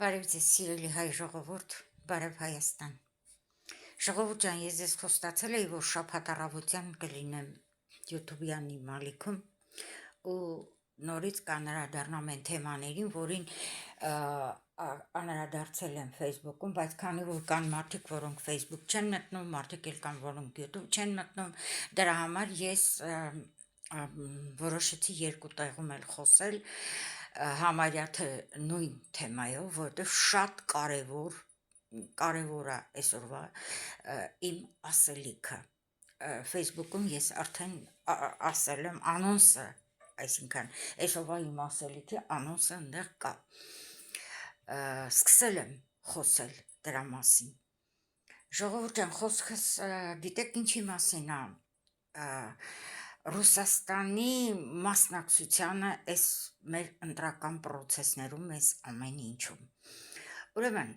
Բարև ձեզ սիրելի հայ ժողովուրդ, բարև Հայաստան։ Ժողովուրդ ջան, ես ձեզ խոստացել էի, որ շաբաթ առավոտյան կլինեմ YouTube-յանի մալիքում ու նորից կանրադառնամ այն թեմաներին, որին անդրադարձել եմ Facebook-ում, բայց քանի որ կան մարդիկ, որոնք Facebook չեն մտնում, մարդիկ էլ կան, որոնք YouTube չեն մտնում, դրա համար ես որոշեցի երկու տեղում էլ խոսել համարյա թե նույն թեմայով, որտեղ շատ կարևոր է այսօրվա իմ ասելիքը։ Facebook-ում ես արդեն ասել եմ անոնսը, այսինքն այսօրվա իմ ասելիքի անոնսը այնտեղ կա։ Սկսել եմ խոսել դրա մասին։ Ժողովուրդ ջան, խոսքս գիտեք ինչի մասին է։ Ռուսաստանի մասնակցությանը այս մեր ընտրական պրոցեսներում, այս ամեն ինչում։ Ուրեմն,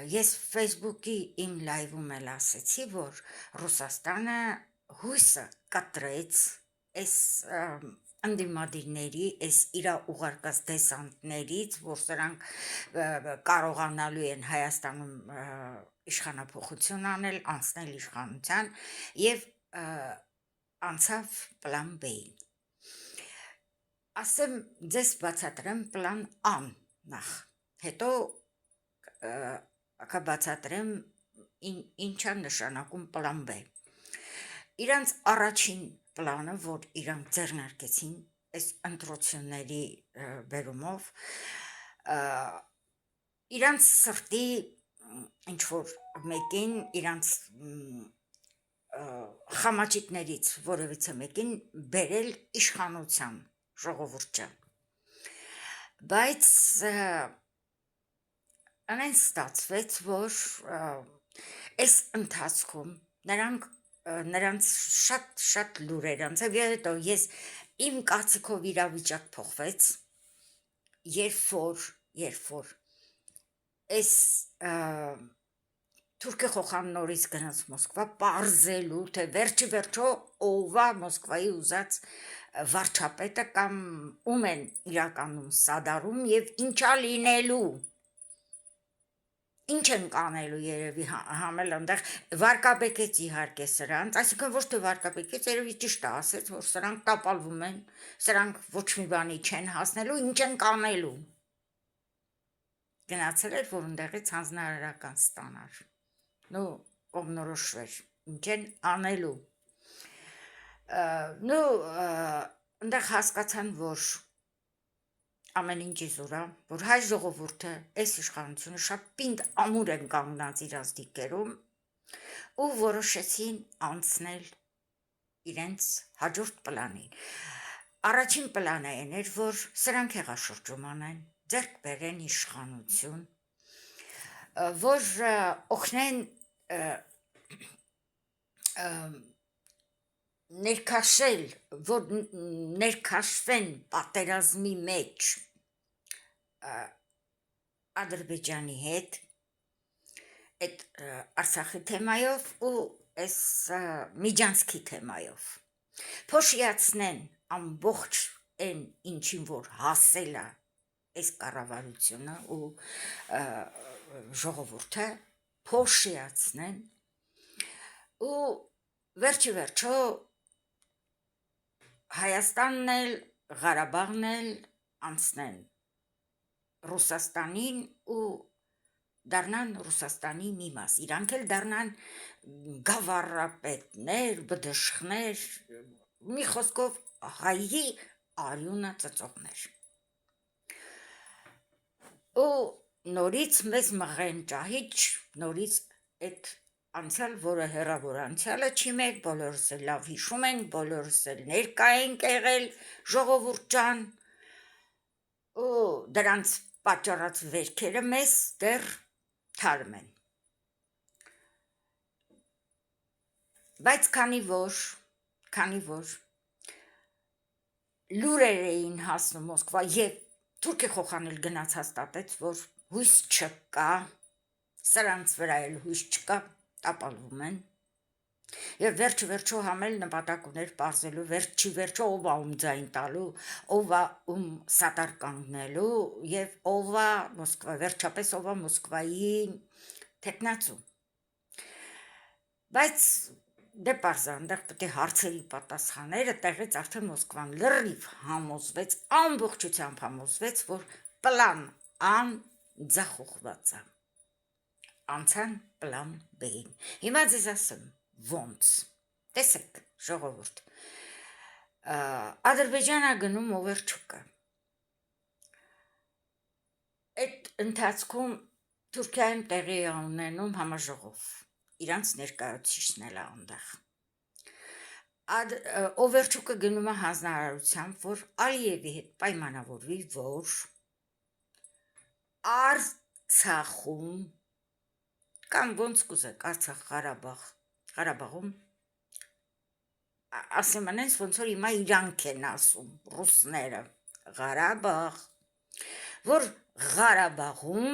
ես Facebook-ի իմ լայվում էլ ասեցի, որ Ռուսաստանը հույսը կտրեց այս ընդդիմադիրների, այս իրա ուղարկած դեսանտներից, որ սրանք կարողանալու են Հայաստանում իշխանափոխություն անել, անցնել իշխանության եւ անցավ պլան B-ին։ Ասեմ ձեզ բացատրեմ պլան A-ն նախ, հետո կբացատրեմ ինչա նշանակում պլան B։ Իրանց առաջին պլանը, որ իրանք ձեռնարկեցին այս ընտրությունների բերումով, իրանց սրտի ինչ-որ մեկին, իրանց խամաճիկներից որևիցե մեկին բերել իշխանության, ժողովուրդ ջան։ Բայց անեն ստացվեց, որ այս ընթացքում նրանց շատ լուրեր անցավ, եւ հետո ես իմ կարծիքով իրավիճակ փոխվեց, երբ որ այս Թուրքի Խոխան նորից գնաց Մոսկվա պարզելու, թե վերջո ով է Մոսկվայի ուզած վարչապետը կամ ում են իրականում սադարում եւ ինչա լինելու, ինչ են կանելու երևի համել այնտեղ վարկաբեկեց իհարկե սրանց, այսինքն ոչ թե վարկաբեկեց, երևի ճիշտ է ասեց, որ սրանք տապալվում են, սրանք ոչ մի բանի չեն հասնելու, ինչ են կանելու։ Գնացել էր, որ ընդեղից հանձնարարական ստանար, կողմնորոշվեր, ինչ են անելու։ Ընդեղ հասկացան, որ ամեն ինչ իզուրա, որ հայ ժողովուրդը այս իշխանությունը շատ պինդ ամուր են կանգնած իրանց դիկերում ու որոշեցին անցնել իրենց հաջորդ պլանին։ Առաջին պլանը այն էր, որ սրանք հեղաշրջում անեն, ձեռք բերեն իշխանություն, որ օգնեն ներքաշել, որ ներքաշվեն պատերազմի մեջ Ադրբեջանի հետ, այդ Արցախի թեմայով ու այս Միջանցքի թեմայով, փոշիացնեն ամբողջ այն ինչին, որ հասել է այս կառավարությունը ու ժողովուրդը, փոշիացնեն ու վերջո Հայաստանն էլ, Ղարաբաղն էլ անցնեն Ռուսաստանին ու դառնան Ռուսաստանի մի մաս, իրանք էլ դառնան գավառապետներ, բդշխներ, մի խոսքով հայի արյունը ծծողներ։ Ու նորից մեզ մղեն ճահիճ, նորից այդ անցյալ, որը հեռավոր անցյալը չի մեր, բոլորս էլ լավ հիշում ենք, բոլորս էլ ներկա ենք եղել, ժողովուրդ ջան, ու դրանց պատճառած վերքերը մեզ դեռ թարմ են։ Բայց քանի որ լուրեր էին հասնում Մոսկվա եւ Թուրքի Խոխան էլ գնաց հաստատեց, որ հույս չկա, սրանց վրա էլ հույս չկա, տապալվում են, Եվ վերջը համել նպատակ ուներ պարզելու վերջը ով է ում ձայն տալու, ով է ում սատար կանգնելու եւ ով է Մոսկվա, վերջապես ով է Մոսկվայի թեկնածու։ Բայց դե պարզա, այնտեղ պետք է հարցերի պատասխանները տեղից արդեն Մոսկվան լրիվ համոզվեց, ամբողջությամբ համոզվեց, որ պլան Ան ձախողված է։ Անցան պլան B-ին։ Հիմա ձեզ ասեմ, ոնց։ Տեսեք, ժողովուրդ։ Ադրբեջանը գնում Օվերչուկը։ Այդ ընթացքում Թուրքիայում տեղի է ունենում համաժողով։ Իրանց ներկայացուցիչն էլ է այնտեղ։ Օվերչուկը գնում է հանձնարարությամբ, որ Ալիևի հետ պայմանավորվի, որ Արցախում կամ ոնց կուզեք Արցախ Ղարաբաղում ասեմ անենց ոնց որ հիմա իրանք են ասում ռուսները Ղարաբաղ, որ Ղարաբաղում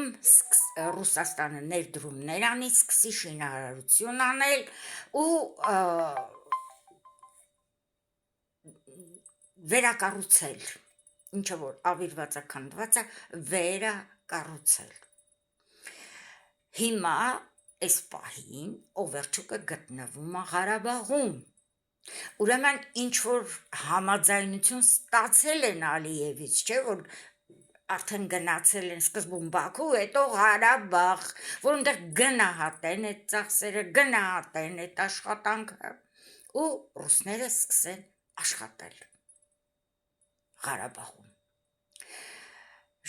Ռուսաստանը ներդրումներ անի, սկսի շինարարություն անել ու վերակառուցել, ինչը որ ավիրված է քանդված է, վերակառուցել։ Հիմա այս պահին Օվերչուկը գտնվում է Ղարաբաղում։ Ուրեմն ինչ որ համաձայնություն ստացել են Ալիևից, չէ՞ որ արդեն գնացել են սկզբում Բաքու, հետո Ղարաբաղ, որ այնտեղ գնահատեն այդ ծախսերը, գնահատեն այդ աշխատանքը ու ռուսները սկսեն աշխատել Ղարաբաղում։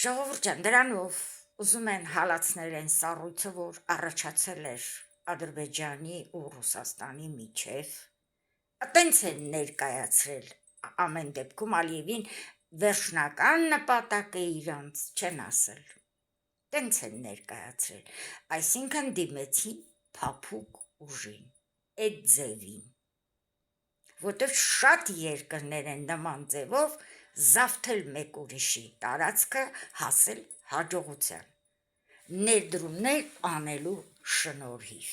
Ժողովուրդ ջան, դրանով ուզում են հալածնել այն սառույցը, որ առաջացել էր Ադրբեջանի ու Ռուսաստանի միջև։ Տենց են ներկայացրել ամեն դեպքում Ալիևին վերջնական նպատակը իրանց չեն ասել։ Տենց են ներկայացրել, այսինքն դիմեցին փափուկ ուժին, այդ ձևին, որտեղ շատ երկրներ են նման ձևով զավթել մեկ ուրիշի տարածքը, հասել հաջողության, ներդրումներ անելու շնորհիվ։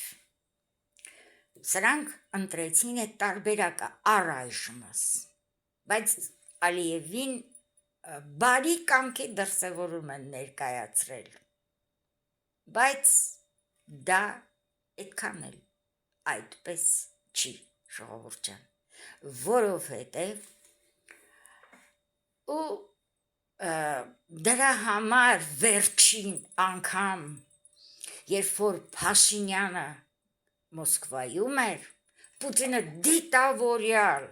Սրանք ընտրեցին այդ տարբերակը առայժմս, բայց Ալիևին բարի կամքի դրսևորում են ներկայացրել, բայց դա այդքան էլ այդպես չի, ժողովուրդ ջան, որովհետև ու դրա համար վերջին անգամ, երբ որ Փաշինյանը Մոսկվայում էր, Պուտինը դիտավորյալ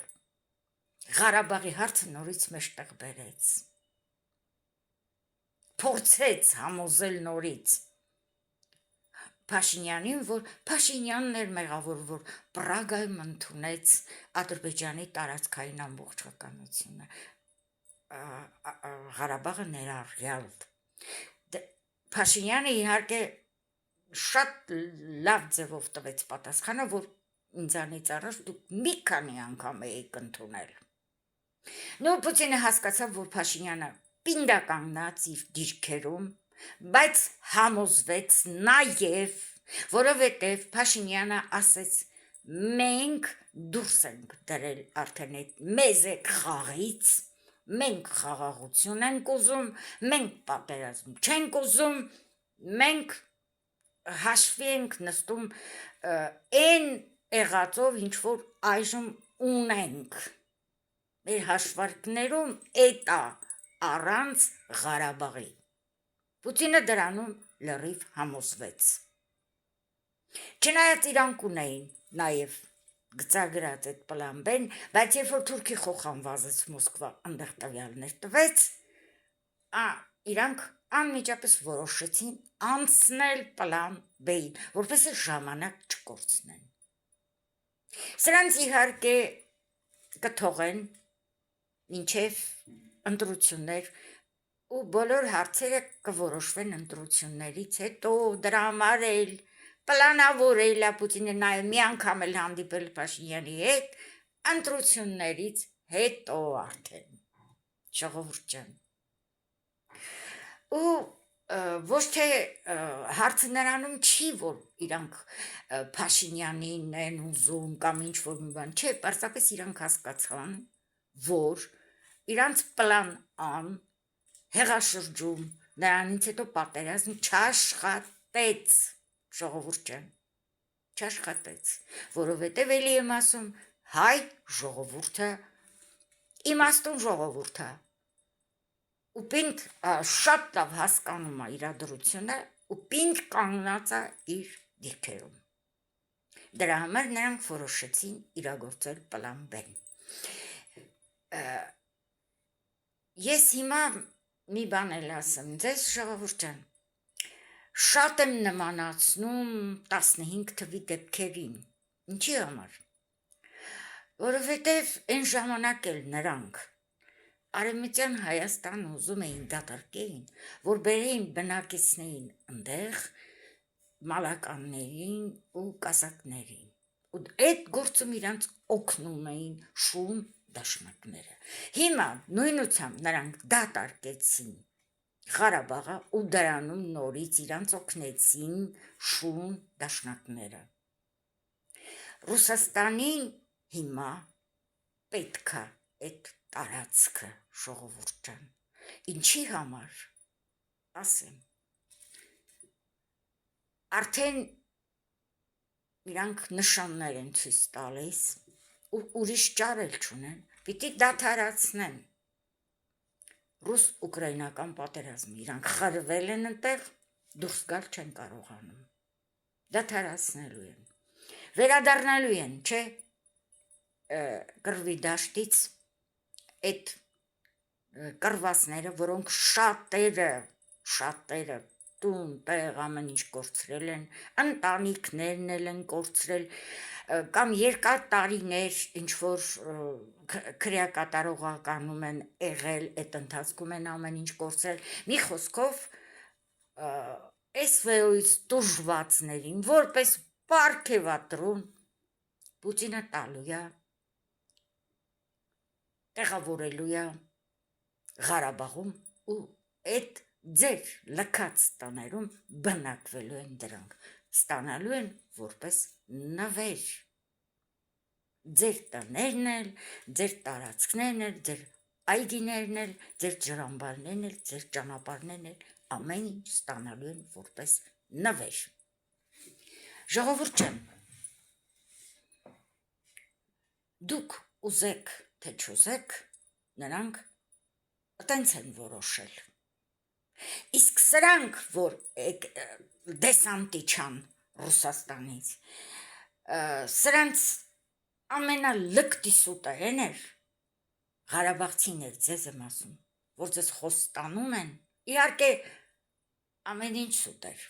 Ղարաբաղի հարցը նորից մեջտեղ բերեց, փորձեց համոզել նորից Փաշինյանին, որ Փաշինյանն էր մեղավոր, որ Պրագայում ընդունեց Ադրբեջանի տարածքային ամբողջականությունը, Ղարաբաղը ներառյալ։ Փաշինյանը իհարկե շատ լավ ձևով տվեց պատասխանը, որ ինձանից առաջ դուք մի քանի անգամ եք ընդունել։ Նո Պուտինը հասկացավ, որ Փաշինյանը պինդա կանգնած իր դիրքերում, բայց համոզվեց նաև, որովհետև Փաշինյանը ասեց, մենք դուրս ենք դրել արդեն այդ մեզ այդ խաղից, մենք խաղաղություն ենք ուզում, մենք պատերազմ չենք ուզում, մենք հաշվի ենք նստում այն եղածով, ինչ որ այժմ ունենք, մեր հաշվարկներում էտ է առանց Ղարաբաղի։ Պուտինը դրանում լրիվ համոզվեց։ Չնայած իրանք ունեին նաև գծագրած այդ պլան B-ն, բայց երբ որ Թուրքի խոխանվազեց Մոսկվա այնտեղ տվյալներ տվեց, իրանք անմիջապես որոշեցին անցնել պլան B-ին, որպեսզի ժամանակ չկորցնեն։ Սրանց իհարկե կթողեն մինչև ընտրություններ ու բոլոր հարցերը կորոշվեն ընտրություններից հետո, դրա համար էլ պլանավորել է Պուտինը նաև մի անգամ էլ հանդիպել Փաշինյանի հետ, ընտրություններից հետո արդեն, ժողովուրդ ջան։ Ու ոչ թե հարցը նրանում չի, որ իրանք Փաշինյանին են ուզում կամ ինչ-որ մի բան, չէ, պարզապես իրանք հասկացան, որ իրանց պլան ան հեղաշրջում, նրանից հետո պատերազմ չաշխատեց, ժողովուրդ ջան, չաշխատեց, որովհետև էլի եմ ասում, հայ ժողովուրդը, իմաստուն ժողովուրդը, ու պինդ շատ լավ հասկանում է իրադրությունը ու պինդ կանգնած է իր դիրքերում։ Դրա համար նրանք որոշեցին իրագործել պլան B-ն։ Ես հիմա մի բան էլ ասեմ ձեզ, ժողովուրդ ջան, շատ եմ նմանացնում 15 թվի դեպքերին։ Ինչի համար։ Որովհետև այն ժամանակ էլ նրանք Արևմտյան Հայաստան ուզում էին դատարկեին, որ բերեին բնակիչներին ընդեղ մալականներին ու կազակներին։ Ու այդ գործում իրանց օգնում էին շուն դաշնակները։ Հիմա նույնությամբ նրանք դատարկեցին Ղարաբաղը ու դրանում նորից իրանց օգնեցին շուն դաշնակները։ Ռուսաստանին հիմա պետք է այդ տարածքը ժողովուրդ ջան, ինչի համար, ասեմ, արդեն իրանք նշաններ են ցույց տալիս ու ուրիշ ճար էլ չունեն, պիտի դադարեցնեն ռուս-ուկրաինական պատերազմը, իրանք խրվել են այնտեղ, դուրս գալ չեն կարողանում, դադարեցնելու են, վերադառնալու են, չէ, Կռվի դաշտից այդ կռվածները, որոնք շատերը տուն, տեղ, ամեն ինչ կորցրել են, ընտանիքներն էլ են կորցրել, կամ երկար տարիներ ինչ-որ քրեակատարողականում են եղել, այդ ընթացքում են ամեն ինչ կորցրել, մի խոսքով SVO-ից տուժվածներին, որպես պարգևատրուն Պուտինը տալու է, տեղավորելու է Ղարաբաղում ու այդ ձեր լքած տաներում բնակվելու են դրանք, ստանալու են որպես նվեր, ձեր տներն էլ, ձեր տարածքներն էլ, ձեր այգիներն էլ, ձեր ջրամբարներն էլ, ձեր ճանապարհներն էլ, ամեն ինչ ստանալու են որպես նվեր։ Ժողովուրդ ջան, դուք ուզեք, թե չուզեք, նրանք տենց են որոշել։ Իսկ սրանք, որ դեսանտի չան Ռուսաստանից, սրանց ամենալկտի սուտը են էր, Ղարաբաղցիներ ձեզ եմ ասում, որ ձեզ խոստանում են, իհարկե ամեն ինչ սուտ էր։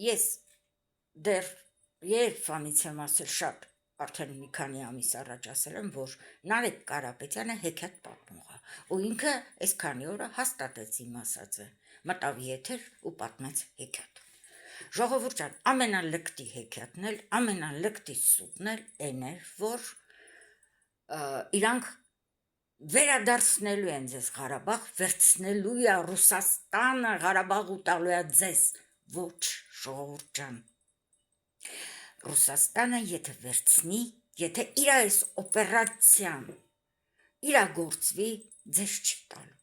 Ես դեռ երբ անից եմ ասել շատ, արդեն մի քանի ամիս առաջ ասել եմ, որ Նարեկ Կարապետյանը հեքիաթ պատմող է, ու ինքը այս քանի օրը հաստատեց իմ ասածը, մտավ եթեր ու պատմեց հեքիաթ։ Ժողովուրդ ջան, ամենալկտի հեքիաթն էլ, ամենալկտի սուտն էլ այն էր, որ իրանք վերադարձնելու են ձեզ Ղարաբաղ, վերցնելու է Ռուսաստանը, Ղարաբաղ ու տալու է ձեզ, ոչ, ժողովուրդ ջան։ Ռուսաստանը եթե վերցնի, եթե իր այս օպերացիան իրագործվի, ձեզ չի տալու,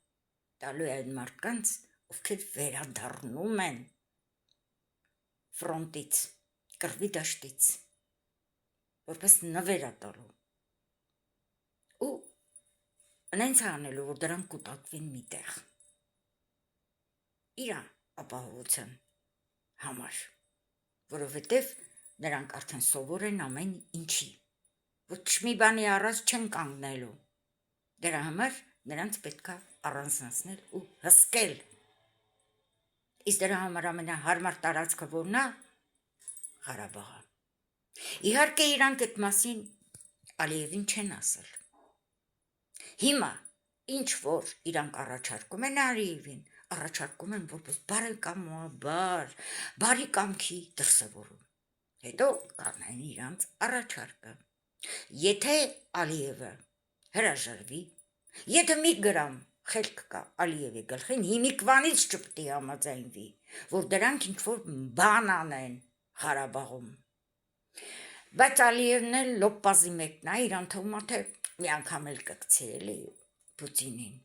տալու է այն մարդկանց, ովքեր վերադառնում են ֆրոնտից, կռվի դաշտից, որպես նվեր է տալու։ Ու նենց անելու, որ դրանք կուտակվեն միտեղ, իրա ապահովության համար, որովհետև նրանք արդեն սովոր են ամեն ինչի, ոչ մի բանի առաջ չեն կանգնելու, դրա համար նրանց պետք է առանձնացնել ու հսկել, իսկ դրա համար ամենահարմար տարածքը որն է, Ղարաբաղը։ Իհարկե իրանք այդ մասին Ալիևին չեն ասել։ Հիմա ինչ որ իրանք առաջարկում են Ալիևին, առաջարկում են որպես բարեկամաբար, բարի կամքի դրսևորում։ Հետո կանեն իրանց առաջարկը։ Եթե Ալիևը հրաժարվի, եթե մի գրամ խելք կա Ալիևի գլխին, հիմիկվանից չպետք է համաձայնվի, որ դրանք ինչ-որ բան անեն Ղարաբաղում։ Բայց Ալիևն էլ լոպպազի մեկն է, իրան թվում է, թե մի անգամ էլ կգցի էլի Պուտինին։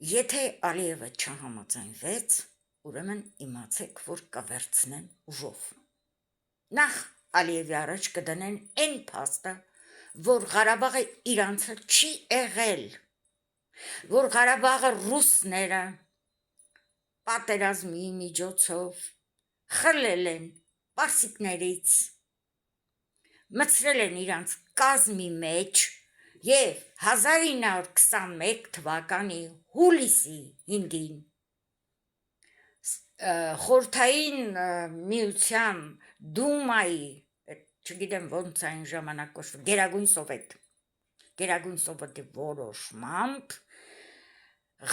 Եթե Ալիևը չհամաձայնվեց, ուրեմն իմացեք, որ կվերցնեն ուժով։ Նախ Ալիևի առաջ կդնեն այն փաստը, որ Ղարաբաղը իրանցը չի եղել, որ Ղարաբաղը ռուսները պատերազմի միջոցով խլել են պարսիկներից, մտցրել են իրանց կազմի մեջ և 1921 թվականի հուլիսի 5-ին Խորհրդային միության դումայի, չգիտեմ ոնց այն ժամանակ կոչվում, Գերագույն սովետի որոշմամբ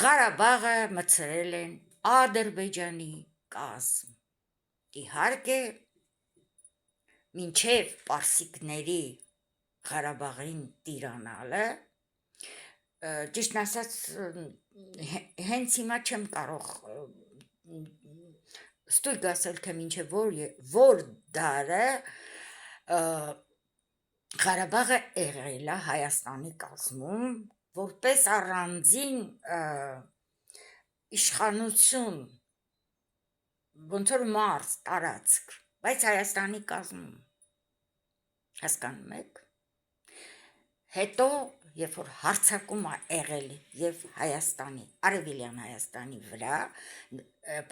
Ղարաբաղը մտցրել են Ադրբեջանի կազմ։ Իհարկե, մինչև պարսիկների Ղարաբաղին տիրանալը, ճիշտն ասած, հենց հիմա չեմ կարող ստույգ ասել, թե մինչև որ դարը Ղարաբաղը եղել է Հայաստանի կազմում, որպես առանձին իշխանություն, ոնց որ մարզ, տարածք, բայց Հայաստանի կազմում, հասկանում եք, հետո, երբ որ հարձակում է եղել և Հայաստանի, Արևելյան Հայաստանի վրա,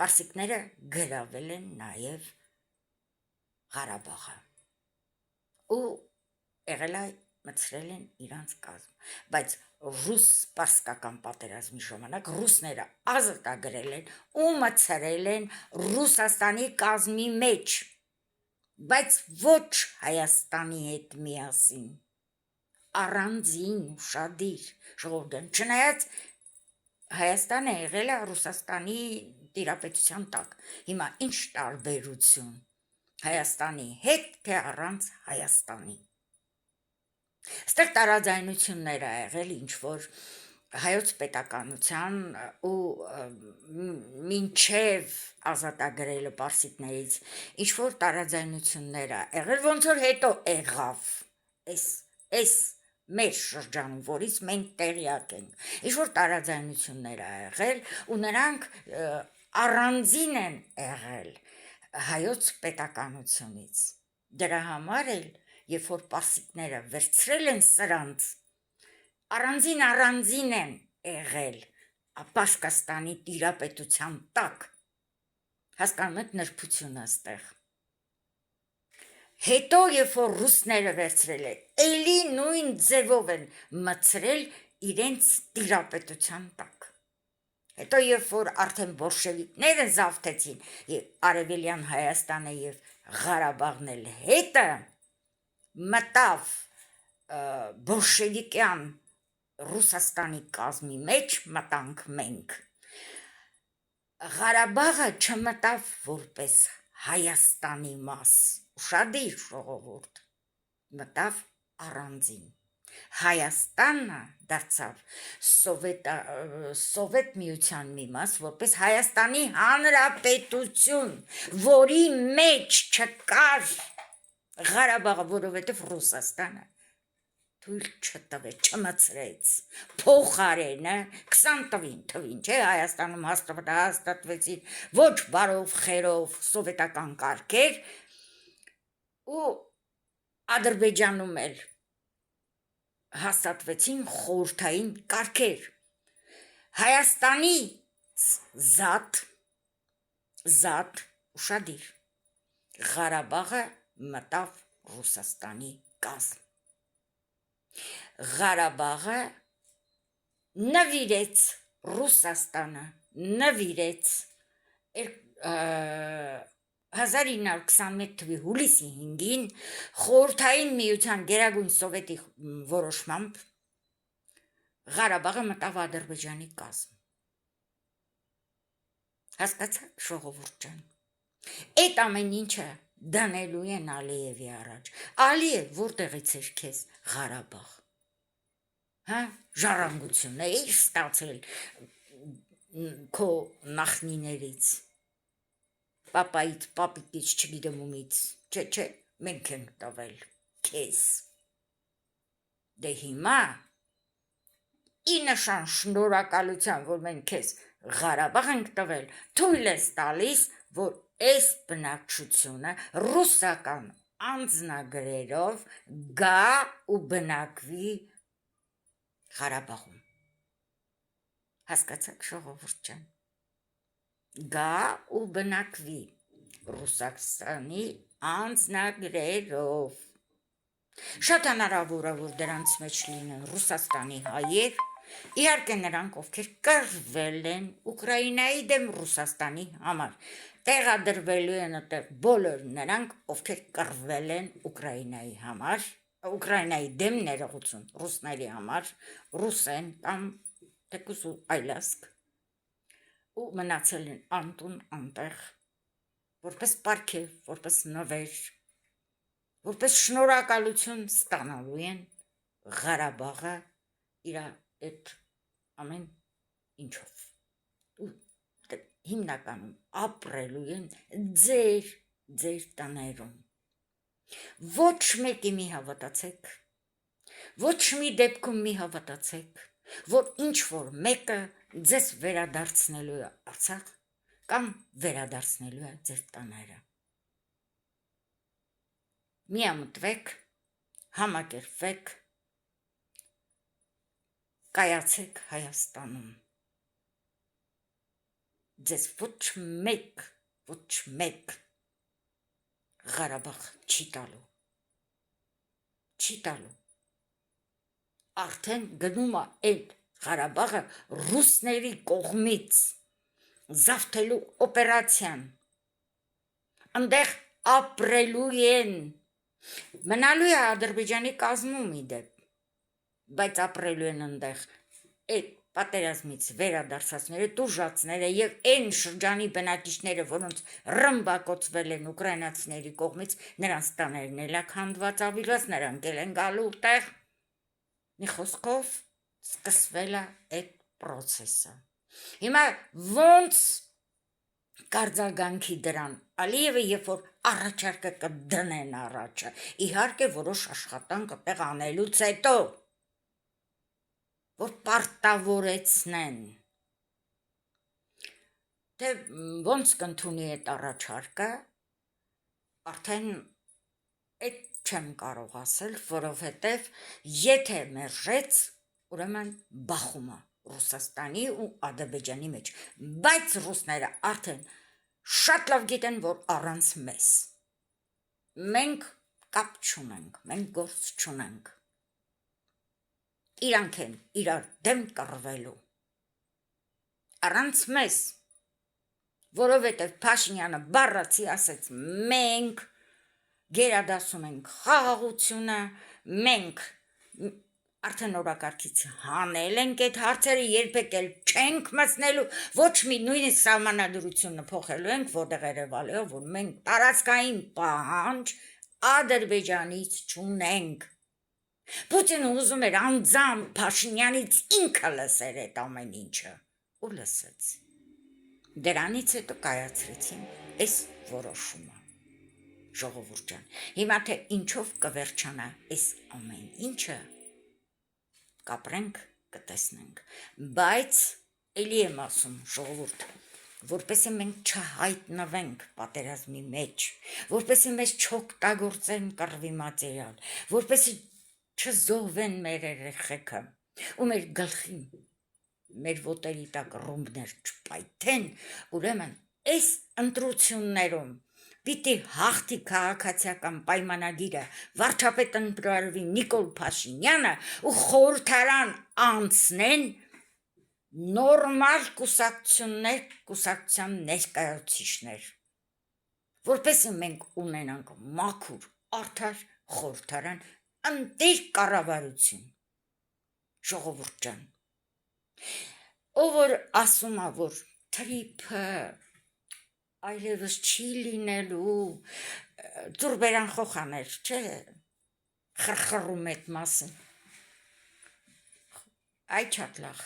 պարսիկները գրավել են նաև Ղարաբաղը ու եղել է մտցրել են իրանց կազմ, բայց ռուս-պարսկական պատերազմի ժամանակ ռուսները ազատագրել են ու մտցրել են Ռուսաստանի կազմի մեջ, բայց ոչ Հայաստանի հետ միասին, առանձին ուշադիր ժողովուրդ, չնայած Հայաստանը եղել է Ռուսաստանի տիրապետության տակ, հիմա ինչ տարբերություն Հայաստանի հետ, թե առանց Հայաստանի։ Ստեղ տարաձայնություններ ա եղել ինչ-որ հայոց պետականության ու մինչև ազատագրելը պարսիկներից ինչ-որ տարաձայնություններ ա եղել, ոնց որ հետո եղավ այս մեր շրջանում, որից մենք տեղյակ ենք, ինչ-որ տարաձայնություններ ա եղել ու նրանք առանձին են եղել հայոց պետականությունից։ Դրա համար էլ, երբ որ պարսիկները վերցրել են սրանց, առանձին են եղել Պարսկաստանի տիրապետության տակ, հասկանում եք նրբությունը ստեղ։ Հետո, երբ որ ռուսները վերցրել են, էլի նույն ձևով են մտցրել իրենց տիրապետության տակ։ Հետո, երբ որ արդեն բոլշևիկները զավթեցին Արևելյան Հայաստանը և Ղարաբաղն էլ հետը, մտավ բոլշևիկյան Ռուսաստանի կազմի մեջ մտանք մենք, Ղարաբաղը չմտավ որպես Հայաստանի մաս, ուշադիր ժողովուրդ, մտավ առանձին, Հայաստանը դարձավ Սովետ միության մի մաս, որպես Հայաստանի Հանրապետություն, որի մեջ չկար Ղարաբաղը, որովհետև Ռուսաստանը թույլ չտվեց, չմտցրեց, փոխարենը 20 թվին, չէ, Հայաստանում հաստատվեցին ոչ բարով, խերով սովետական կարգեր ու Ադրբեջանում էլ հաստատվեցին խորհրդային կարգեր, Հայաստանի զատ, ուշադիր, Ղարաբաղը մտավ Ռուսաստանի կազմ, Ղարաբաղը նվիրեց Ռուսաստանը, նվիրեց 1921 թվի հուլիսի 5-ին Խորհրդային միության Գերագույն սովետի որոշմամբ Ղարաբաղը մտավ Ադրբեջանի կազմ։ Հասկացաք, ժողովուրդ ջան։ Այդ ամեն ինչը դնելու են Ալիևի առաջ։ Ալիև, որտեղից էր քեզ Ղարաբաղ։ հա ժառանգություն էիր ստացել քո նախնիներից, պապայից, պապիկից, չգիտեմ ումից, չէ, մենք ենք տվել քեզ։ Դե հիմա ի նշան շնորհակալության, որ մենք քեզ Ղարաբաղ ենք տվել, թույլ ես տալիս, որ այս բնակչությունը ռուսական անձնագրերով գա ու բնակվի Ղարաբաղում։ Հասկացաք, ժողովուրդ ջան, գա ու բնակվի Ռուսաստանի անձնագրերով։ Շատ հնարավոր է, որ դրանց մեջ լինեն Ռուսաստանի հայեր, իհարկե նրանք, ովքեր կռվել են Ուկրաինայի դեմ Ռուսաստանի համար, տեղադրվելու են այդտեղ բոլոր նրանք, ովքեր կռվել են Ուկրաինայի համար, Ուկրաինայի դեմ ներողություն, ռուսների համար, ռուս են կամ թեկուզ ու այլասկ, ու մնացել են անտուն անտեղ, որպես պարգև, որպես նվեր, որպես շնորհակալություն ստանալու են Ղարաբաղը իր այդ ամեն ինչով ու հիմնականում ապրելու են ձեր տներում։ Ոչ մեկի մի հավատացեք, ոչ մի դեպքում մի հավատացեք, որ ինչ որ մեկը ձեզ վերադարձնելու է Արցախ կամ վերադարձնելու է ձեր տները։ Միամտվեք, համակերպվեք, կայացեք Հայաստանում։ Ձեզ ոչ մեկ Ղարաբաղ չի տալու։ Արդեն գնում է այդ Ղարաբաղը ռուսների կողմից զավթելու օպերացիան։ Այնտեղ ապրելու են, մնալու է Ադրբեջանի կազմում ի դեպ, բայց ապրելու են այնտեղ այդ պատերազմից վերադարձածները, տուժածները եւ այն շրջանի բնակիչները, որոնց ռմբակոծվել են ուկրաինացիների կողմից, նրանց տաներն էլ քանդված ավիրված, նրանք էլ են գալու տեղ։ Մի խոսքով սկսվել է այդ process-ը։ Հիմա ոնց կարձագանքի դրան Ալիևը, երբ որ առաջարկը կդնեն առաջը, իհարկե որոշ աշխատանք այդտեղ անելուց հետո, որ պարտավորեցնեն, թե ոնց կընդունի այդ առաջարկը, արդեն այդ չեմ կարող ասել, որովհետև եթե մերժեց, ուրեմն բախում է Ռուսաստանի ու Ադրբեջանի մեջ, բայց ռուսները արդեն շատ լավ գիտեն, որ առանց մեզ մենք կապ չունենք, մենք գործ չունենք, իրանք են իրար դեմ կռվելու, առանց մեզ, որովհետև Փաշինյանը բառացի ասեց, մենք գերադասում ենք խաղաղությունը, մենք արդեն օրակարգից հանել ենք այդ հարցերը, երբեք էլ չենք մտցնելու, ոչ մի նույնիսկ սահմանադրությունը փոխելու ենք, որտեղ երևալու, որ մենք տարածքային պահանջ Ադրբեջանից չունենք։ Պուտինը ուզում էր անձամբ Փաշինյանից ինքը լսեր այդ ամեն ինչը, ու լսեց։ Դրանից հետո կայացրեցին այս որոշումը, ժողովուրդ ջան։ Հիմա թե ինչով կվերջանա այս ամեն ինչը, կապրենք, կտեսնենք, բայց էլի եմ ասում, ժողովուրդ, որպեսզի մենք չհայտնվենք պատերազմի մեջ, որպեսզի մեզ չօգտագործեն կռվի մատերիալ, որպեսզի չզոհվեն մեր երեխեքը ու մեր գլխին, մեր ոտերի տակ ռումբներ չպայթեն, ուրեմն այս ընտրություններում պիտի հաղթի քաղաքացիական պայմանագիրը վարչապետ ընտրարվի Նիկոլ Փաշինյանը ու խորհրդարան անցնեն նորմալ կուսակցության ներկայացուցիչներ, որպեսզի մենք ունենանք մաքուր, արդար խորհրդարան, ընտիր կառավարություն, ժողովուրդ ջան, ով որ ասում է, որ թրիփը այլևս չի լինելու, ծուրբերան խոխաներ, չէ, խրխռում այդ մասը, Այ չատլախ,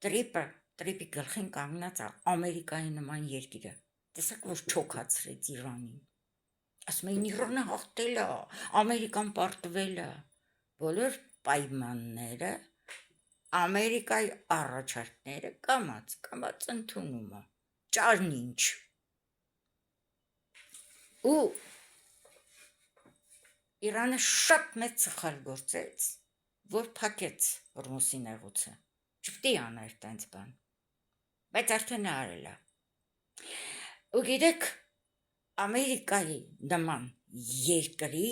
տրիպի գլխին կանգնած Ամերիկայի նման երկիրը, տեսակ որ չոքացրեց Իրանին, ասում էին Իրանը հաղթել է, Ամերիկան պարտվել է, բոլոր պայմանները, Ամերիկայի առաջարկները կամաց ընդունում է, ճարն ինչ, ու Իրանը շատ մեծ սխալ գործեց, որ փակեց Հորմուզի նեղուցը, չպետք է աներ տենց բան, բայց արդեն արել է, ու գիտեք, Ամերիկայի նման երկրի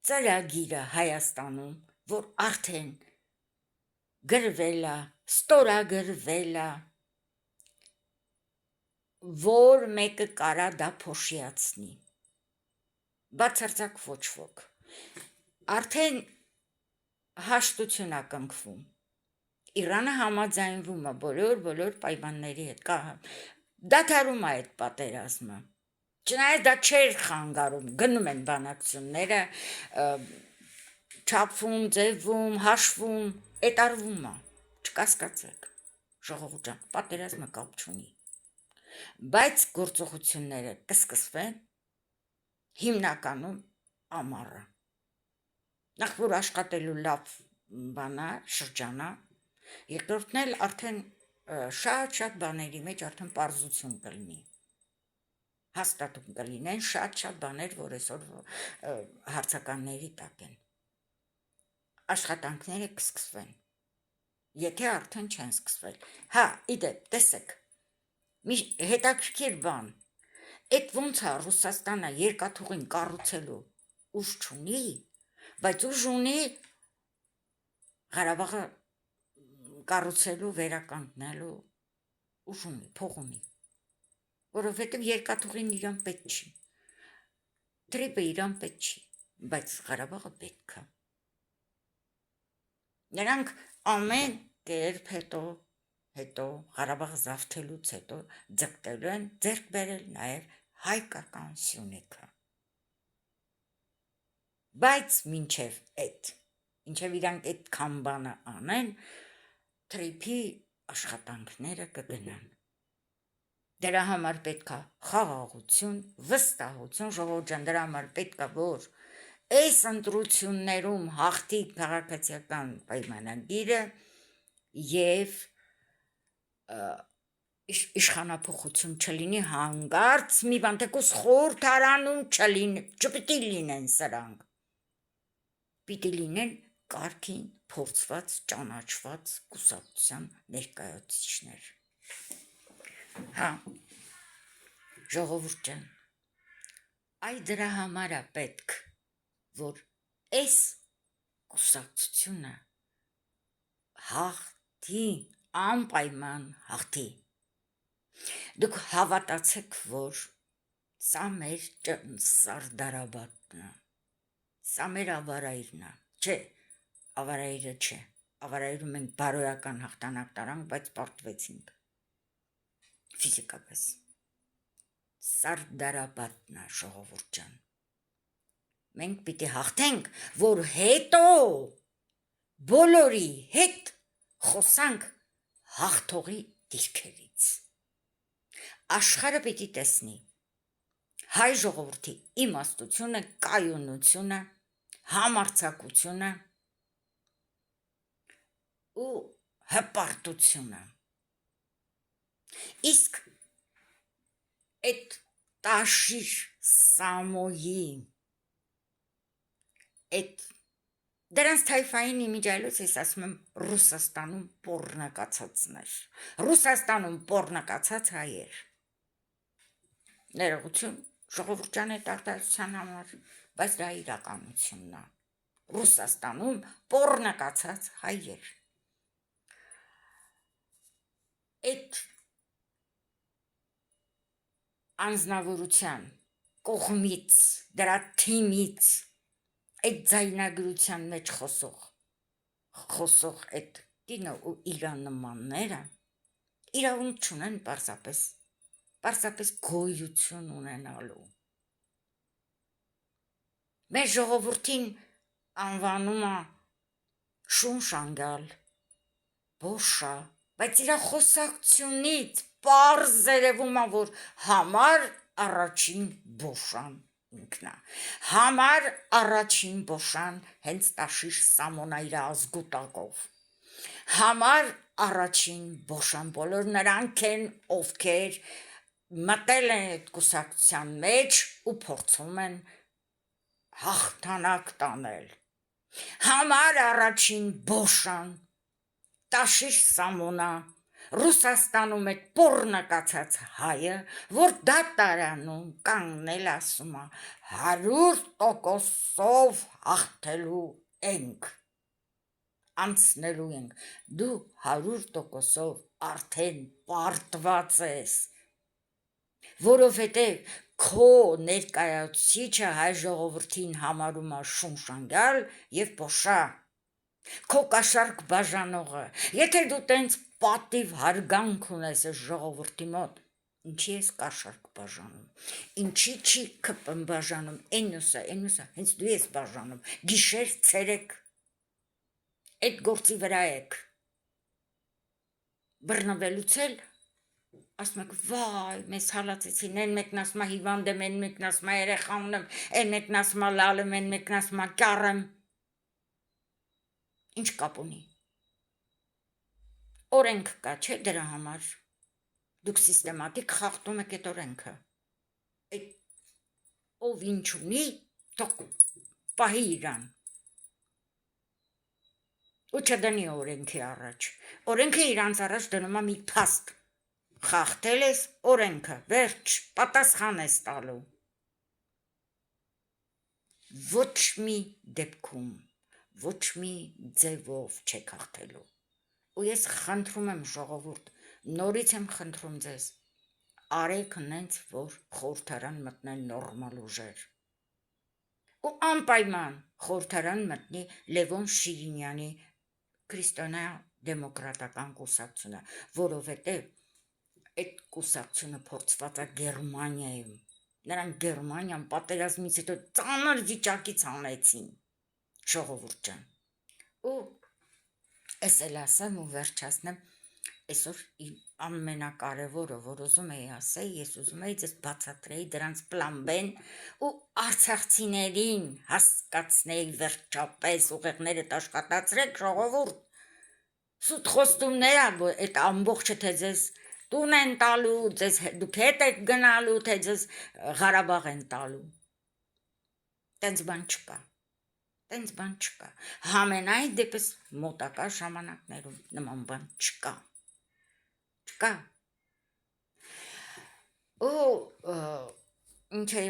ծրագիրը Հայաստանում, որ արդեն գրվել է, ստորագրվել է, որ մեկը կարա դա փոշիացնի, բացարձակ ոչ ոք, արդեն հաշտություն է կնքվում, Իրանը համաձայնվում է բոլոր պայմանների հետ, դադարում է այդ պատերազմը, չնայած դա չէր խանգարում, գնում են բանակցությունները, չափվում, ձևվում, հաշվում, էտարվում է, չկասկածեք, ժողովուրդ ջան, պատերազմը կապ չունի, բայց գործողությունները կսկսվեն հիմնականում ամառը, նախ որ աշխատելու լավ բանա, շրջանա, երկրորդն էլ արդեն շատ բաների մեջ արդեն պարզություն կլինի, հաստատում կլինեն շատ բաներ, որ այսօր հարցականների տակ են, աշխատանքները կսկսվեն, եթե արդեն չեն սկսվել, իդեպ, տեսեք, մի հետաքրքիր բան, այդ ոնց է Ռուսաստանը երկաթուղին կառուցելու ուժ չունի, բայց ուժ ունի Ղարաբաղը կառուցելու, վերականգնելու ուժ ունի, փող ունի, որովհետև երկաթուղին իրան պետք չի, տրիպը իրան պետք չի, բայց Ղարաբաղը պետք է, նրանք ամեն կերպ հետո Ղարաբաղը զավթելուց հետո ձգտելու են ձեռք բերել նաև հայկական Սյունիքը, բայց մինչև իրանք այդքան բանը անեն, տրիպի աշխատանքները կգնան, դրա համար պետք է խաղաղություն, վստահություն, ժողովուրդ ջան, դրա համար պետք է, որ այս ընտրություններում հաղթի քաղաքացիական պայմանագիրը և իշխանափոխություն չլինի հանկարծ մի բան, թեկուզ խորհրդարանում չպիտի լինեն սրանք, պիտի լինեն կարգին փորձված, ճանաչված կուսակցության ներկայացուցիչներ, ժողովուրդ ջան, այ դրա համար է պետք, որ այս կուսակցությունը հաղթի, անպայման հաղթի, դուք հավատացեք, որ սա մեր Սարդարաբադն է, սա մեր ավարայրն է, չէ, ավարայրը չէ, ավարայրում մենք բարոյական հաղթանակ տարանք, բայց պարտվեցինք, ֆիզիկապես, Սարդարաբադն է, ժողովուրդ ջան, մենք պիտի հաղթենք, որ հետո բոլորի հետ խոսանք հաղթողի դիրքերից, աշխարհը պիտի տեսնի հայ ժողովրդի իմաստությունը, կայունությունը, համարձակությունը ու հպարտությունը, իսկ այդ տաշիր Սամոյի դրանց թայֆային իմիջայլոց ես ասում եմ Ռուսաստանում պոռնակացածներ, Ռուսաստանում պոռնակացած հայեր, ներողություն, ժողովուրդ ջան այդ արտահայտության համար, բայց դա իրականությունն է, Ռուսաստանում պոռնակացած հայեր, այդ անձնավորության կողմից, դրա թիմից, այդ ձայնագրության մեջ խոսող այդ կինը ու իրա նմանները իրավունք չունեն պարզապես գոյություն ունենալու, մեր ժողովրդին անվանում է շունշանգալ, բոշա, բայց իրա խոսակցությունից պարզ երևում է, որ համար առաջին բոշան ինքնա, համար առաջին բոշան հենց տաշիշ Սամոնա իր ազգուտակով, համար առաջին բոշան բոլոր նրանք են, ովքեր մտել են այդ կուսակցության մեջ ու փորձում են հաղթանակ տանել, համար առաջին բոշան տաշիշ Սամոնա Ռուսաստանում այդ պոռնակացած հայը, որ դատարանում կանգնել ասում է 100%-ով հաղթելու ենք, անցնելու ենք, դու 100%-ով արդեն պարտված ես, որովհետև քո ներկայացուցիչը հայ ժողովրդին համարում է շունշանգալ և բոշա, քո կաշառք բաժանողը, եթե դու տենց պատիվ հարգանք ունես այս ժողովրդի մոտ, ինչի ես կաշառք բաժանում, ինչի չի ԿՊ-ն բաժանում, էնուսը, հենց դու ես բաժանում, գիշեր, ցերեկ, այդ գործի վրա եք, բռնվելուց էլ ասում եք, վայ, մեզ հալածեցին, են մեկն ասում է հիվանդ եմ, են մեկն ասում է երեխա ունեմ, են մեկն ասում է լալ եմ, են մեկն ասում է կյառ եմ, ինչ կապ ունի, օրենք կա, չէ դրա համար, դուք սիստեմատիկ խախտում եք այդ օրենքը, ով ինչ ունի, թող պահի իրան, ու չդնի օրենքի առաջ, օրենքը իրանց առաջ դնում է մի փաստ, խախտել ես օրենքը, վերջ, պատասխան ես տալու, ոչ մի դեպքում, ոչ մի ձևով չեք հաղթելու, ու ես խնդրում եմ ժողովուրդ, նորից եմ խնդրում ձեզ, արեք նենց, որ խորհրդարան մտնեն նորմալ ուժեր, ու անպայման խորհրդարան մտնի Լևոն Շիրինյանի քրիստոնյա դեմոկրատական կուսակցությունը, որովհետև այդ կուսակցությունը փորձված է Գերմանիայում, նրանք Գերմանիան պատերազմից հետո ծանր վիճակից հանեցին, ժողովուրդ ջան, ու ես էլ ասեմ ու վերջացնեմ, այսօր ամենակարևորը, որ ուզում էի ասել, ես ուզում էի ձեզ բացատրեի դրանց պլան B-ն ու արցախցիներին հասկացնեի վերջապես ուղեղներդ աշխատացրեք ժողովուրդ, սուտ խոստումները, այդ ամբողջը թե ձեզ տուն են տալու, դուք հետ եք գնալու, թե ձեզ Ղարաբաղ են տալու, տենց բան չկա, համենայն դեպս մոտակա ժամանակներում նման բան չկա, ու ինչ է,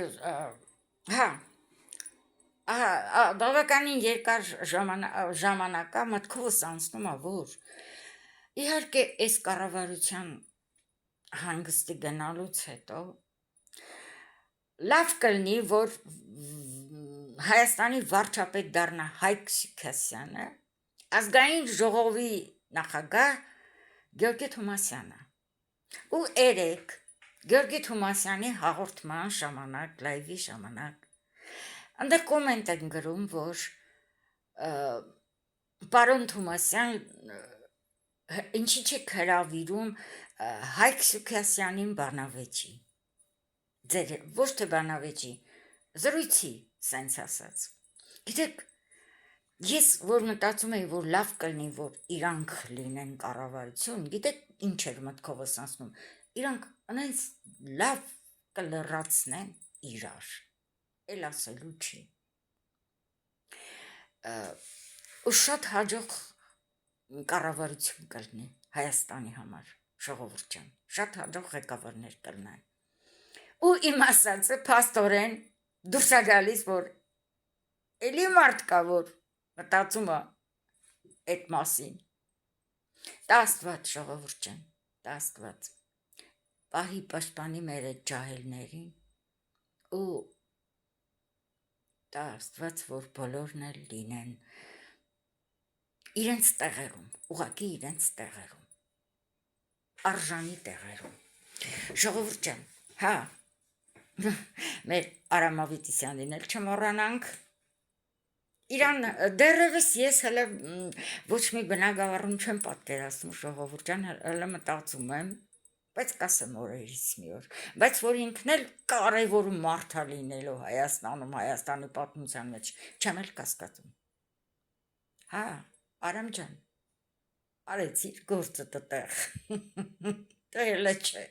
բավականին երկար ժամանակա մտքովս անցնում է, որ իհարկե այս կառավարության հանգստի գնալուց հետո լավ կլինի, որ Հայաստանի վարչապետ դառնա Հայկ Սարգսյանը, ազգային ժողովի նախագահ Գեորգի Թոմասյանը, ու երեկ Գեորգի Թոմասյանի հաղորդման ժամանակ, լայվի ժամանակ, այնտեղ կոմենտ են գրում, որ պարոն Թոմասյան, ինչի չեք հրավիրում Հայկ Սարգսյանին բանավեճի, ոչ թե բանավեճի, զրույցի, սենց ասած, գիտեք, ես որ մտածում էի, որ լավ կլինի, որ իրանք լինեն կառավարություն, գիտեք ինչ էր մտքովս անցնում, իրանք անենց լավ կլրացնեն իրար, էլ ասելու չի, ու շատ հաջող կառավարություն կլինի Հայաստանի համար, ժողովուրդ ջան, շատ հաջող ղեկավարներ կլինեն, ու իմ ասածը փաստորեն դուրս է գալիս, որ էլի մարդ կա, որ մտածում է այդ մասին, տա Աստված ժողովուրդ ջան, տա Աստված, պահի պաշտպանի մեր այդ ջահելներին, ու տա Աստված, որ բոլորն էլ լինեն իրենց տեղերում, ուղղակի իրենց տեղերում, արժանի տեղերում, ժողովուրդ ջան, մեր Արամ Ավետիսյանին էլ չմոռանանք, Իրան դեռևս ես հələ ոչ մի բնակավարում չեմ պատկերացնում ժողովուրդ ջան, հələ մտածում եմ, բայց կասեմ օրերից մի օր, բայց որ ինքն էլ կարևոր մարդ է լինելու Հայաստանում, Հայաստանի պատմության մեջ, չեմ էլ կասկածում։ Հա, Արամ ջան, արեցիր գործը տեղ։ Դե հələ չէ։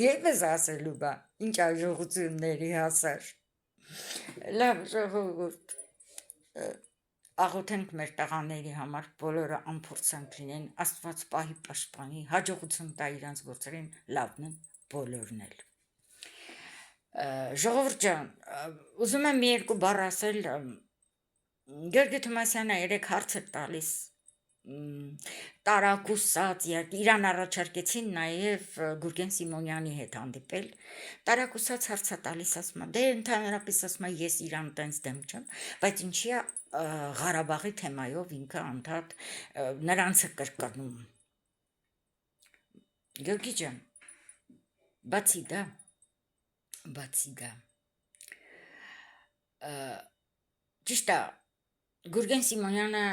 Եպես ասելու բա, ինչ աջողությունների հասար։ Լավ ժողովուրդ, աղոթենք մեր տղաների համար, բոլորը անփորձանք լինեն, Աստված պահի պաշտպանի, հաջողություն տա իրանց գործերին, լավն են բոլորն էլ։ Ժողովուրդ ջան, ուզում եմ մի երկու բառ ասել, Գյորգի Թոմասյանը երեք հարց էր տալիս, տարակուսած, իրան առաջարկեցին նաև Գուրգեն Սիմոնյանի հետ հանդիպել, տարակուսած հարցա տալիս ասում, դե ընդհանրապես ասում ես իրան տենց դեմ չեմ, բայց ինչի է Ղարաբաղի թեմայով ինքը անդադ նրանց է կրկնում։ Գյորգի ջան, բացի դա, ճիշտ է, Գուրգեն Սիմոնյանը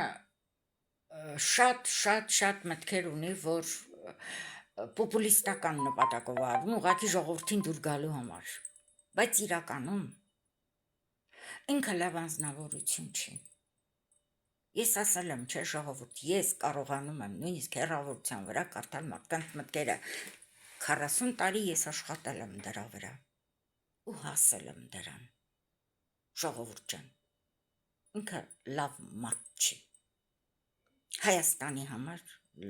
շատ մտքեր ունի, որ պոպուլիստական նպատակով արվում, ուղղակի ժողովրդին դուր գալու համար, բայց իրականում ինքը լավ անձնավորություն չի։ Ես ասել եմ, չէ ժողովուրդ, ես կարողանում եմ նույնիսկ հեռավորության վրա կարդալ մարդկանց մտքերը, 40 տարի ես աշխատել եմ դրա վրա ու հասել եմ դրան։ Ժողովուրդ ջան, ինքը լավ մարդ չի, Հայաստանի համար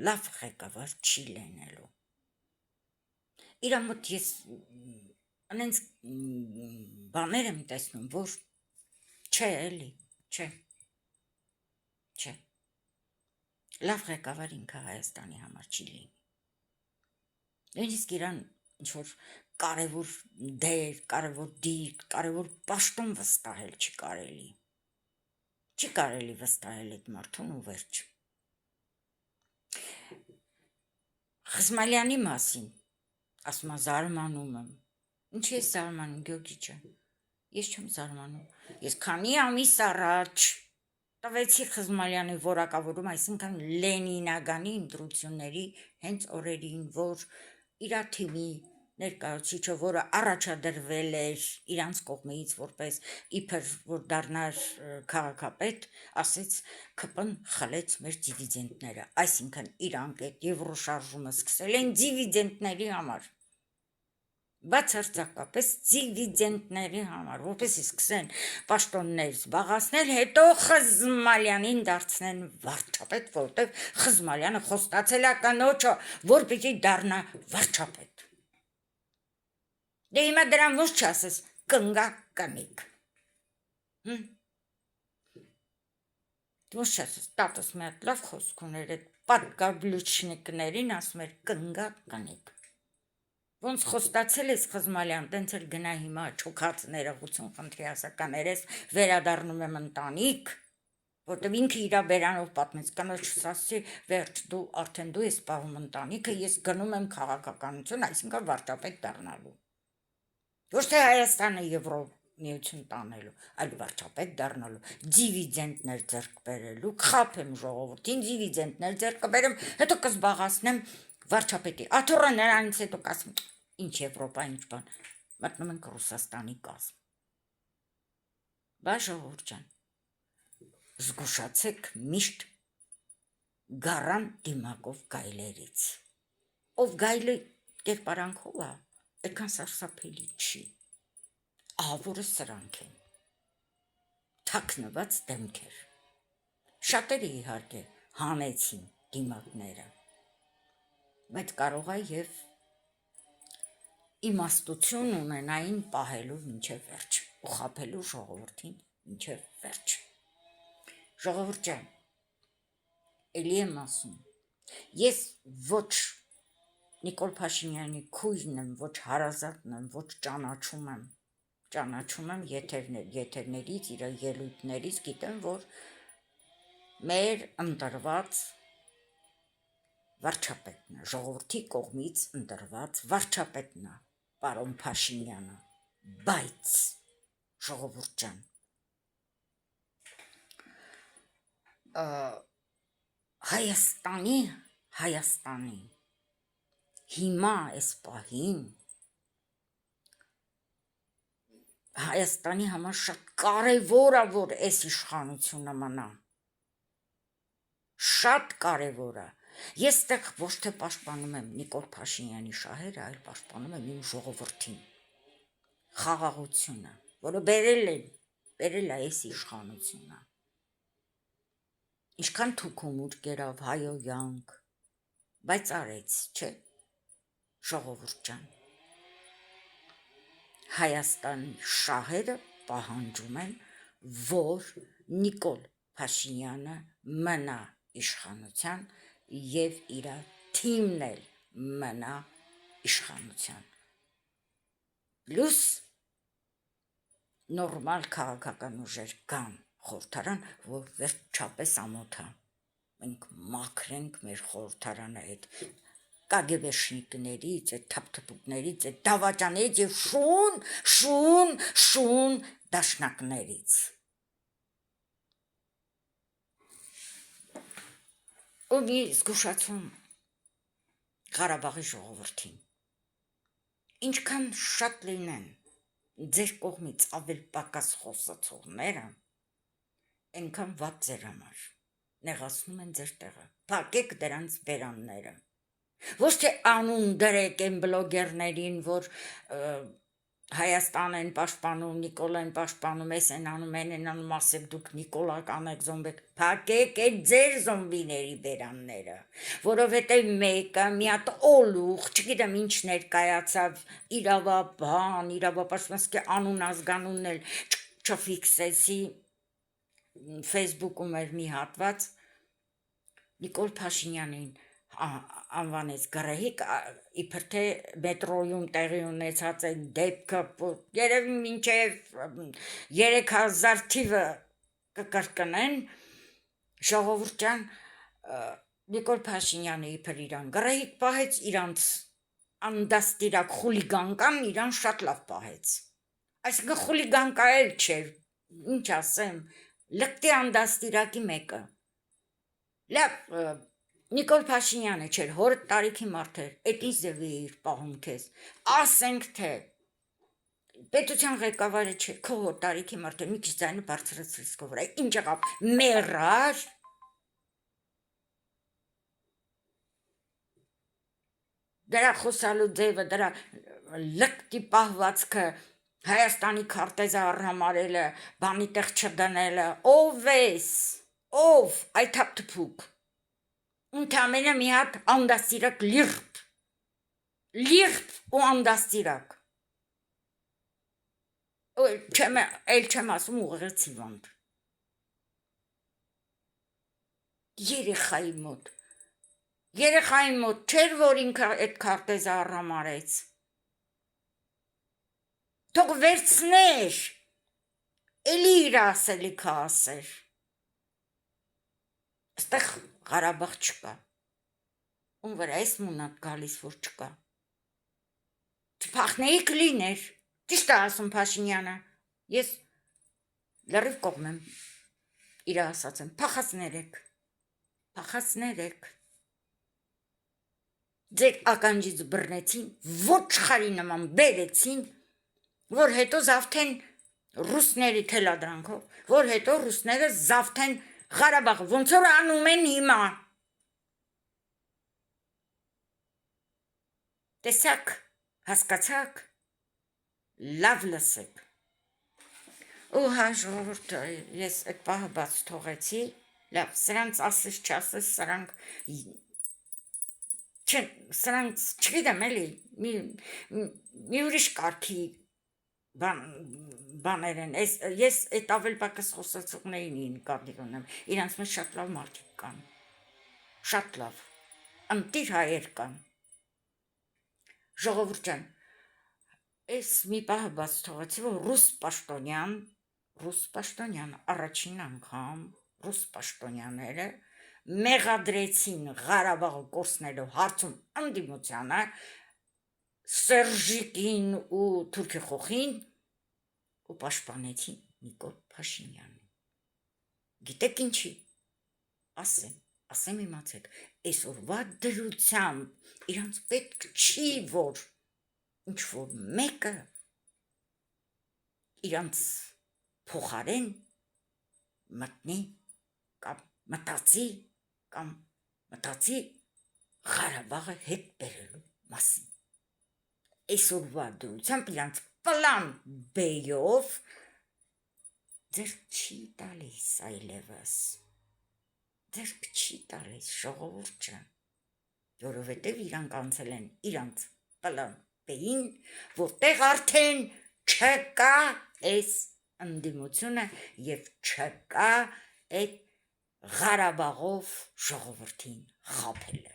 լավ ղեկավար չի լինելու։ Իրա մոտ ես անենց բաներ եմ տեսնում, որ չէ էլի, չէ, լավ ղեկավար ինքը Հայաստանի համար չի լինի։ Նույնիսկ իրան ինչ-որ կարևոր դեր, կարևոր դիրք, կարևոր պաշտոն վստահել չի կարելի։ Չի կարելի վստահել այդ մարդուն ու վերջ։ Խզմալյանի մասին, ասում զարմանում եմ, ինչի ես զարմանում Գյորգի ջան, ես չեմ զարմանում, ես քանի ամիս առաջ տվեցի Խզմալյանի որակավորում, այսինքն Լենինագանի ընտրությունների հենց օրերին, որ իր թիմի ներկայացուցիչը, որը առաջադրվել էր իրանց կողմից որպես իբր որ դառնար քաղաքապետ, ասեց ՔՊ-ն խլեց մեր դիվիդենդները, այսինքն իրանք այդ Եվրոշարժումը սկսել են դիվիդենդների համար, բացարձակապես դիվիդենդների համար, որպեսզի սկսեն պաշտոններ զբաղեցնել, հետո Խզմալյանին դարձնեն վարչապետ, որտեղ Խզմալյանը խոստացել է կնոջը, որ պիտի դառնա վարչապետ։ Դե հիմա դրան ոչ չասես, կնգա կնիկ։ Ոչ չասես, տատս մի հատ լավ խոսք ուներ, այդ պատկաբլուչնիկներին ասում էր կնգա կնիկ։ Ոնց խոստացել ես Խզմալյան, տենց էլ գնա հիմա չոքած ներողություն խնդրի ասականներես, վերադառնում եմ ընտանիք, որտև ինքը իր բերանով պատմեց, կնոջս ասի, վերջ, դու արդեն դու ես պահում ընտանիքը, ես գնում եմ քաղաքականություն, այսինքն վարչապետ դառնալու։ Ոչ թե Հայաստանը Եվրոմիություն տանելու, այլ վարչապետ դառնալու, դիվիդենդներ ձեռք բերելու, կխաբեմ ժողովրդին, դիվիդենդներ ձեռք բերեմ, հետո կզբաղացնեմ վարչապետի, աթոռը նրանից հետո կասում, ինչ Եվրոպա, ինչ բան, մտնում ենք Ռուսաստանի կազմ։ Բա ժողովուրդ ջան, զգուշացեք միշտ գարան դիմակով գայլերից, ով գայլը կերպարանքով է, այդքան սարսափելի չի, ահավորը սրանք են, թաքնված դեմքեր, շատերը իհարկե հանեցին դիմակները, բայց կարող է և իմաստություն ունենային պահելու մինչև վերջ ու խաբելու ժողովրդին մինչև վերջ։ Ժողովուրդ ջան, էլի եմ ասում, ես ոչ Նիկոլ Փաշինյանի քույրն եմ, ոչ հարազատն եմ, ոչ ճանաչում եմ եթերներից, իր ելույթներից, գիտեմ, որ մեր ընտրված վարչապետն է, ժողովրդի կողմից ընտրված վարչապետն է, պարոն Փաշինյանը, բայց ժողովուրդ ջան, Հայաստանի հիմա այս պահին Հայաստանի համար շատ կարևոր է, որ այս իշխանությունը մնա, շատ կարևոր է, ես տեղ ոչ թե պաշտպանում եմ Նիկոլ Փաշինյանի շահերը, այլ պաշտպանում եմ իմ ժողովրդին, խաղաղությունը, որը բերել է այս իշխանությունը, ինչքան թուքումուր կերավ հայոյանք, բայց արեց, չէ, ժողովուրդ ջան, Հայաստանի շահերը պահանջում են, որ Նիկոլ Փաշինյանը մնա իշխանության և իր թիմն էլ մնա իշխանության, պլյուս նորմալ քաղաքական ուժեր կան խորհրդարան, որ վերջապես ամոթ է, մենք մաքրենք մեր խորհրդարանը այդ կագեբեշնիկներից, այդ թափթփուկներից, այդ դավաճաններից և շուն դաշնակներից։ Ու մի զգուշացում Ղարաբաղի ժողովրդին, ինչքան շատ լինեն ձեր կողմից ավել պակաս խոսացողները, այնքան վատ ձեր համար, նեղացնում են ձեր տեղը, փակեք դրանց բերանները, ոչ թե անուն դրեք են բլոգերներին, որ Հայաստան են պաշտպանում, Նիկոլ են պաշտպանում, ես են անում, են անում, ասեք դուք Նիկոլա կանեք զոմբեք, փակեք այդ ձեր զոմբիների բերանները, որովհետև մեկը մի հատ օլուխ, չգիտեմ ինչ ներկայացավ, իրավապաշտպան, անուն ազգանունն էլ չֆիքսեցի, Facebook-ում էր մի հատված, Նիկոլ Փաշինյանին անվանեց գռեհիկ, իբր թե մետրոյում տեղի ունեցած այդ դեպքը, երևի մինչև 3000 թիվը կկրկնեն, ժողովուրդ ջան, Նիկոլ Փաշինյանը իբր իրան գռեհիկ պահեց, իրանց անդաստիրակ խուլիգանկան իրան շատ լավ պահեց, այսինքն խուլիգանկա էլ չէր, ինչ ասեմ, լկտի անդաստիրակի մեկը, լավ, Նիկոլ Փաշինյանը չէր, հոր տարիքի մարդ էր, էդ ինչ ձևի իր պահում քեզ, ասենք թե, պետության ղեկավարը չէ, քո հոր տարիքի մարդ էր, մի քիչ ձայնը բարձրացրեց քո վրա, ինչ եղավ, մեռար, դրա խոսալու ձևը, դրա լկտի պահվածքը, Հայաստանի քարտեզը արհամարելը, բանի տեղ չդնելը, ով ես, ով, այդ թափթփուկ, ընդամենը մի հատ անդաստիրակ լիրբ ու անդաստիրակ, էլ չեմ ասում ուղղեց հիվանդ, երեխայի մոտ, չէր որ ինքը այդ քարտեզը արհամարեց, թող վերցներ, էլի իր ասելիքը ասեր, այստեղ Ղարաբաղ չկա, ում վրա ես մունատ գալիս, որ չկա, չփախնեիք լիներ, ճիշտ է ասում Փաշինյանը, ես լրիվ կողմ եմ իր ասացեմ, փախած ներեք, ձեր ականջից բռնեցին, ոչխարի նման բերեցին, որ հետո զավթեն ռուսների թելադրանքով, որ հետո ռուսները զավթեն Ղարաբաղը, ոնց որ անում են հիմա, տեսակ, հասկացակ, լավ լսեք, ու հա ժողովուրդ, ես այդ պահը բաց թողեցի, լավ, սրանց ասես չասես, սրանց չգիտեմ էլի, մի ուրիշ կարգի բաներ են, ես այդ ավել պակաս խոսացողներին նկատի ունեմ, իրանց մեջ շատ լավ մարդիկ կան, շատ լավ, ընտիր հայեր կան, ժողովուրդ ջան, ես մի պահը բաց թողեցի, որ ռուս պաշտոնյան, առաջին անգամ ռուս պաշտոնյաները մեղադրեցին Ղարաբաղը կորցնելով հարցում ընդդիմությանը, Սերժիկին ու Թուրքիխոխին ու պաշտպանեցին Նիկոլ Փաշինյանին, գիտեք ինչի, ասեմ իմացեք, այսօրվա դրությամբ իրանց պետք չի, որ ինչ-որ մեկը իրանց փոխարեն մտնի կամ մտածի Ղարաբաղը հետ բերելու մասին։ Այսօրվա դրությամբ իրանց պլան B-ով ձերք չի տալիս այլևս, ձերք չի տալիս ժողովուրդ ջան, որովհետև իրանք անցել են իրանց պլան B-ին, որտեղ արդեն չկա այս ընդդիմությունը և չկա այդ Ղարաբաղով ժողովրդին խաբելը։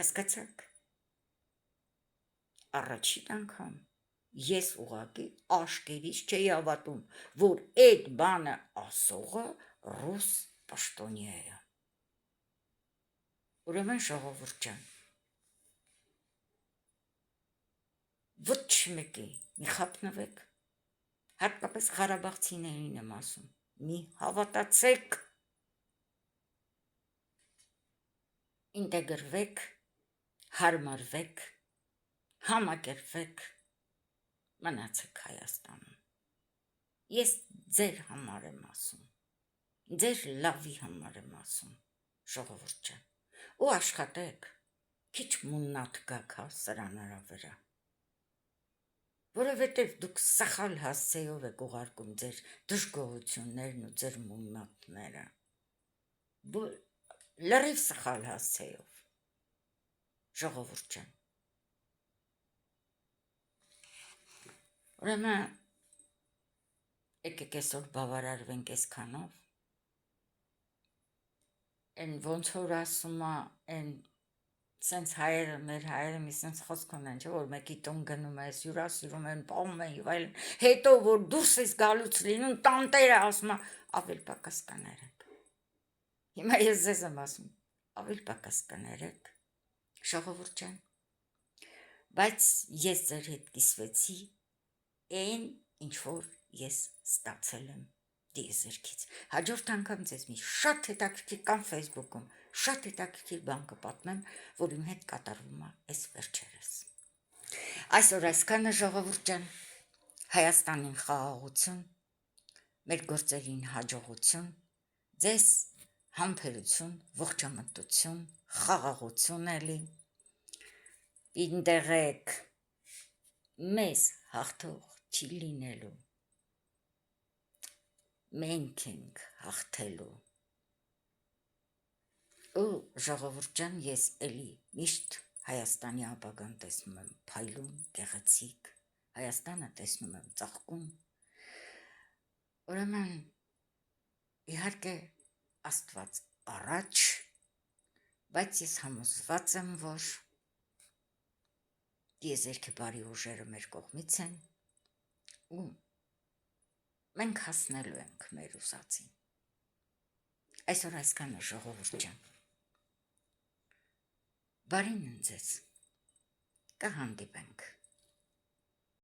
Հասկացաք։ Առաջին անգամ ես ուղղակի աշկերտից չէի հավատում, որ այդ բանը ասողը ռուս պաշտոնյա է։ Ուրեմն ժողովուրդ ջան, ոչ մեկի մի խափնվեք, հատկապես ղարաբաղցիներին եմ ասում, մի հավատացեք, ինտեգրվեք, հարմարվեք, համակերպվեք, մնացեք Հայաստանում։ Ես ձեր համար եմ ասում, ձեր լավի համար եմ ասում, ժողովուրդ ջան, ու աշխատեք, քիչ մուննաթ գաք սրանարա վրա, որովհետև դուք սխալ հասցեով եք ուղարկում ձեր դժգոհություններն ու ձեր մուննաթները, լրիվ սխալ հասցեով, ժողովուրդ ջան։ Ուրեմն եկեք այսօր բավարարվենք այսքանով, են ոնց որ ասում են սենց հայերը, մեր հայերը մի սենց խոսք ունեն, չէ, որ մեկի տուն գնում ես, հյուրասիրում են, պահում են եւ այլն, հետո որ դուրս ես գալուց լինում, տանտերը ասում ավել պակաս կներեք։ Հիմա ես ձեզ եմ ասում, ավել պակաս կներեք, ժողովուրդ ջան, բայց ես ձեր հետ կիսվեցի այն, ինչ որ ես ստացել եմ դիեզերքից։ Հաջորդ անգամ ձեզ մի շատ հետաքրքիր կամ Facebook-ում շատ հետաքրքիր բան կպատմեմ, որ իմ հետ կատարվում է այս վերջերս։ Այսօր այսքանը ժողովուրդ ջան, Հայաստանին խաղաղություն, մեր գործերին հաջողություն, ձեզ համբերություն, ողջամտություն, խաղաղություն էլի, ինտեղեք, մեզ հաղթող չի լինելու, մենք ենք հաղթելու, ու ժողովուրդ ջան, ես էլի միշտ Հայաստանի ապագան տեսնում եմ փայլուն, գեղեցիկ, Հայաստանը տեսնում եմ ծաղկում, ուրեմն իհարկե Աստված առաջ, բայց ես համոզված եմ, որ դիեզերքի բարի ուժերը մեր կողմից են ու մենք հասնելու ենք մեր ուզածին։ Այսօր այսքանը ժողովուրդ ջան, բարին ձեզ, կհանդիպենք։